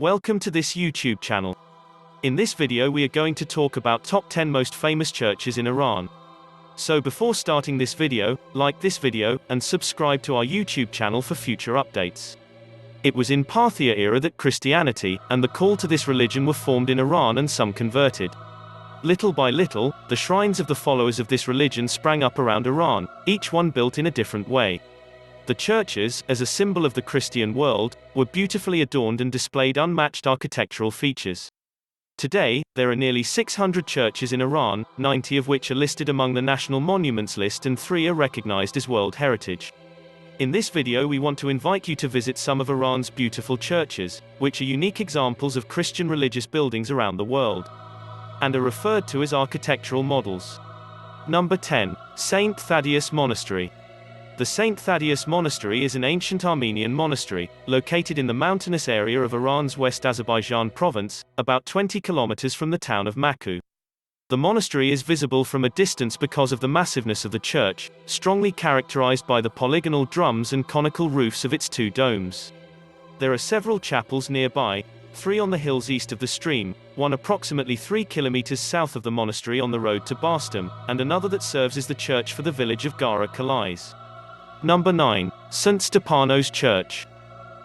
Welcome to this YouTube channel. In this video we are going to talk about top 10 most famous churches in Iran. So before starting this video, like this video, and subscribe to our YouTube channel for future updates. It was in Parthia era that Christianity, and the call to this religion were formed in Iran and some converted. Little by little, the shrines of the followers of this religion sprang up around Iran, each one built in a different way. The churches, as a symbol of the Christian world, were beautifully adorned and displayed unmatched architectural features. Today, there are nearly 600 churches in Iran, 90 of which are listed among the National Monuments List and 3 are recognized as World Heritage. In this video we want to invite you to visit some of Iran's beautiful churches, which are unique examples of Christian religious buildings around the world, and are referred to as architectural models. Number 10. Saint Thaddeus Monastery. The St. Thaddeus Monastery is an ancient Armenian monastery, located in the mountainous area of Iran's West Azerbaijan province, about 20 kilometers from the town of Hakuk. The monastery is visible from a distance because of the massiveness of the church, strongly characterized by the polygonal drums and conical roofs of its 2 domes. There are several chapels nearby, 3 on the hills east of the stream, one approximately 3 kilometers south of the monastery on the road to Barstam, and another that serves as the church for the village of Gara Kalais. Number 9. St. Stephanos Church.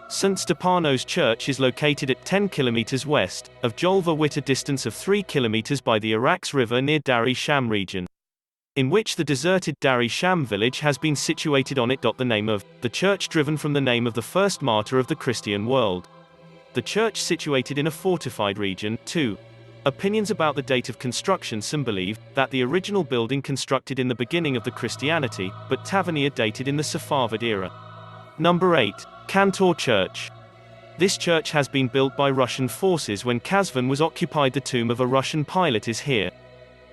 St. Stephanos Church is located at 10 kilometers west of Jolva with a distance of 3 kilometers by the Arax River near Dari Sham region, in which the deserted Dari Sham village has been situated on it. The name of the church driven from the name of the first martyr of the Christian world. The church situated in a fortified region. 2. Opinions about the date of construction. Some believe that the original building constructed in the beginning of the Christianity, but Tavernier dated in the Safavid era. Number 8. Cantor Church. This church has been built by Russian forces when Kazvan was occupied. The tomb of a Russian pilot is here.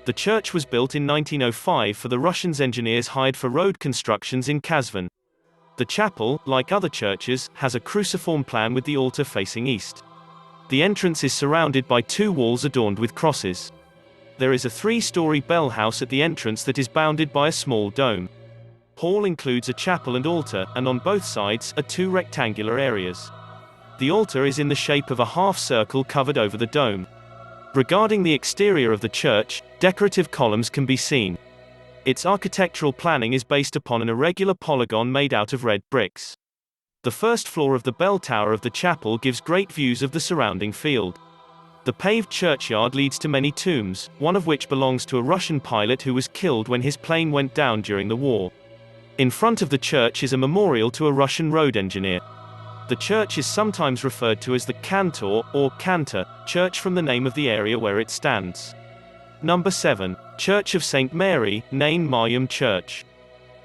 The church was built in 1905 for the Russians engineers hired for road constructions in Kazvan. The chapel, like other churches, has a cruciform plan with the altar facing east. The entrance is surrounded by 2 walls adorned with crosses. There is a 3-story bell house at the entrance that is bounded by a small dome. Hall includes a chapel and altar, and on both sides are 2 rectangular areas. The altar is in the shape of a half circle covered over the dome. Regarding the exterior of the church, decorative columns can be seen. Its architectural planning is based upon an irregular polygon made out of red bricks. The first floor of the bell tower of the chapel gives great views of the surrounding field. The paved churchyard leads to many tombs, one of which belongs to a Russian pilot who was killed when his plane went down during the war. In front of the church is a memorial to a Russian road engineer. The church is sometimes referred to as the Cantor, or Cantor, Church from the name of the area where it stands. Number 7. Church of St. Mary, Nain Maryam Church.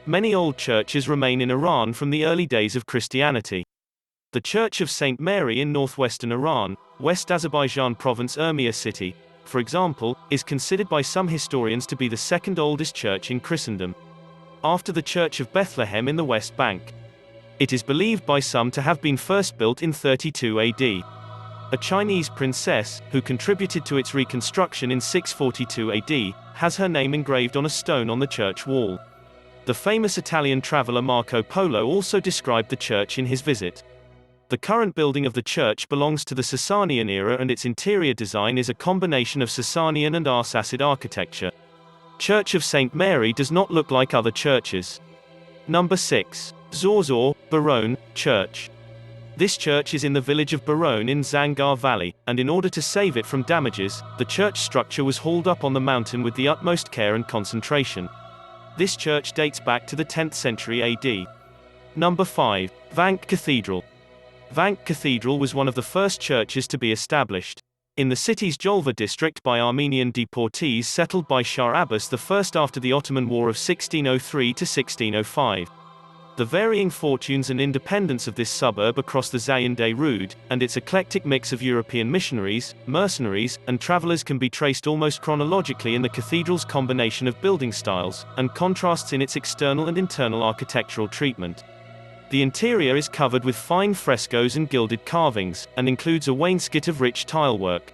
Many old churches remain in Iran from the early days of Christianity. The Church of St. Mary in northwestern Iran, West Azerbaijan province Urmia city, for example, is considered by some historians to be the 2nd oldest church in Christendom, after the Church of Bethlehem in the West Bank. It is believed by some to have been first built in 32 AD. A Chinese princess, who contributed to its reconstruction in 642 AD, has her name engraved on a stone on the church wall. The famous Italian traveler Marco Polo also described the church in his visit. The current building of the church belongs to the Sasanian era and its interior design is a combination of Sasanian and Arsacid architecture. Church of St. Mary does not look like other churches. Number 6. Zorzoban Church. This church is in the village of Baron in Zangar Valley, and in order to save it from damages, the church structure was hauled up on the mountain with the utmost care and concentration. This church dates back to the 10th century AD. Number 5. Vank Cathedral. Vank Cathedral was one of the first churches to be established in the city's Jolva district by Armenian deportees settled by Shah Abbas I after the Ottoman War of 1603 to 1605. The varying fortunes and independence of this suburb across the Zayende Road, and its eclectic mix of European missionaries, mercenaries, and travelers can be traced almost chronologically in the cathedral's combination of building styles, and contrasts in its external and internal architectural treatment. The interior is covered with fine frescoes and gilded carvings, and includes a wainscot of rich tilework.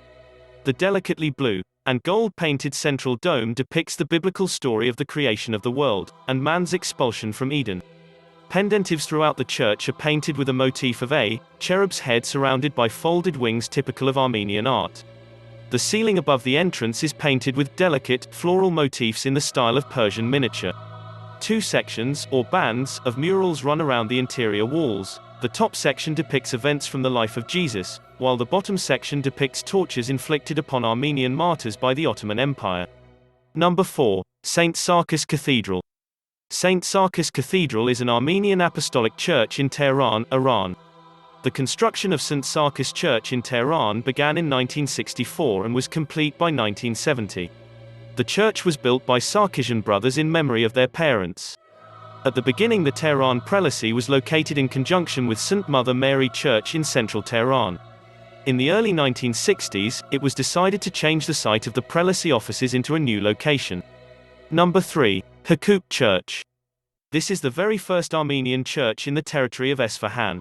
The delicately blue and gold-painted central dome depicts the biblical story of the creation of the world, and man's expulsion from Eden. Pendentives throughout the church are painted with a motif of a cherub's head surrounded by folded wings typical of Armenian art. The ceiling above the entrance is painted with delicate, floral motifs in the style of Persian miniature. Two sections, or bands, of murals run around the interior walls. The top section depicts events from the life of Jesus, while the bottom section depicts tortures inflicted upon Armenian martyrs by the Ottoman Empire. Number 4. St. Sarkis Cathedral. St. Sarkis Cathedral is an Armenian Apostolic Church in Tehran, Iran. The construction of St. Sarkis Church in Tehran began in 1964 and was complete by 1970. The church was built by Sarkisian brothers in memory of their parents. At the beginning, the Tehran prelacy was located in conjunction with St. Mother Mary Church in central Tehran. In the early 1960s, it was decided to change the site of the prelacy offices into a new location. Number 3. Hakuk Church. This is the very first Armenian church in the territory of Esfahan,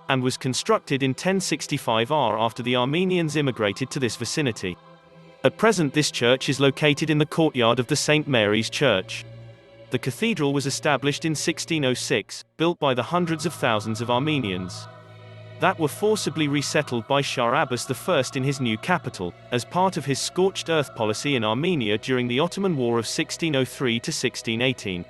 and was constructed in 1065 R after the Armenians immigrated to this vicinity. At present, this church is located in the courtyard of the St. Mary's Church. The cathedral was established in 1606, built by the hundreds of thousands of Armenians that were forcibly resettled by Shah Abbas I in his new capital, as part of his scorched earth policy in Armenia during the Ottoman War of 1603 to 1618.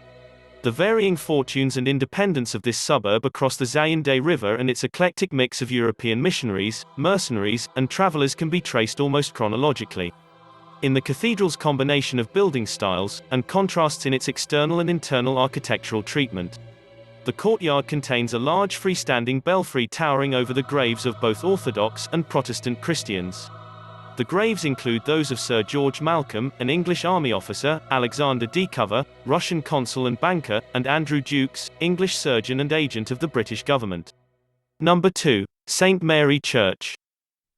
The varying fortunes and independence of this suburb across the Zayandeh River and its eclectic mix of European missionaries, mercenaries, and travelers can be traced almost chronologically in the cathedral's combination of building styles, and contrasts in its external and internal architectural treatment. The courtyard contains a large freestanding belfry towering over the graves of both Orthodox and Protestant Christians. The graves include those of Sir George Malcolm, an English army officer, Alexander Decover, Russian consul and banker, and Andrew Jukes, English surgeon and agent of the British government. Number 2. St. Mary Church.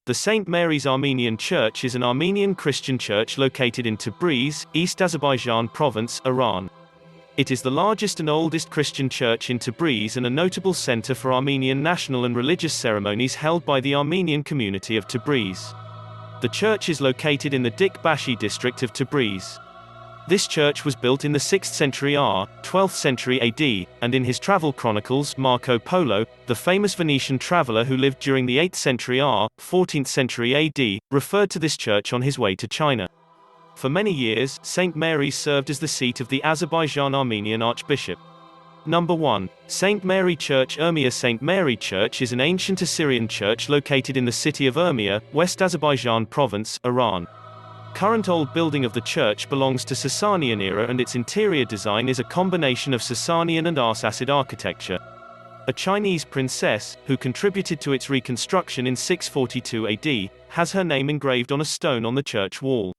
The St. Mary's Armenian Church is an Armenian Christian church located in Tabriz, East Azerbaijan Province, Iran. It is the largest and oldest Christian church in Tabriz and a notable center for Armenian national and religious ceremonies held by the Armenian community of Tabriz. The church is located in the Dik-Bashi district of Tabriz. This church was built in the 6th century R, 12th century AD, and in his travel chronicles, Marco Polo, the famous Venetian traveler who lived during the 8th century R, 14th century AD, referred to this church on his way to China. For many years, St. Mary's served as the seat of the Azerbaijan Armenian Archbishop. Number 1. St. Mary Church. Urmia. St. Mary Church is an ancient Assyrian church located in the city of Urmia, West Azerbaijan Province, Iran. Current old building of the church belongs to Sasanian era and its interior design is a combination of Sasanian and Arsacid architecture. A Chinese princess, who contributed to its reconstruction in 642 AD, has her name engraved on a stone on the church wall.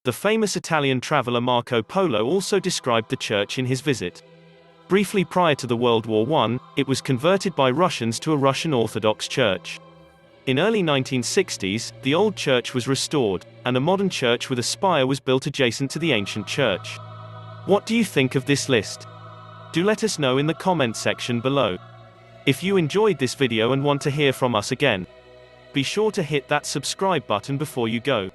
The famous Italian traveler Marco Polo also described the church in his visit. Briefly prior to the World War I, it was converted by Russians to a Russian Orthodox church. In early 1960s, the old church was restored, and a modern church with a spire was built adjacent to the ancient church. What do you think of this list? Do let us know in the comment section below. If you enjoyed this video and want to hear from us again, be sure to hit that subscribe button before you go.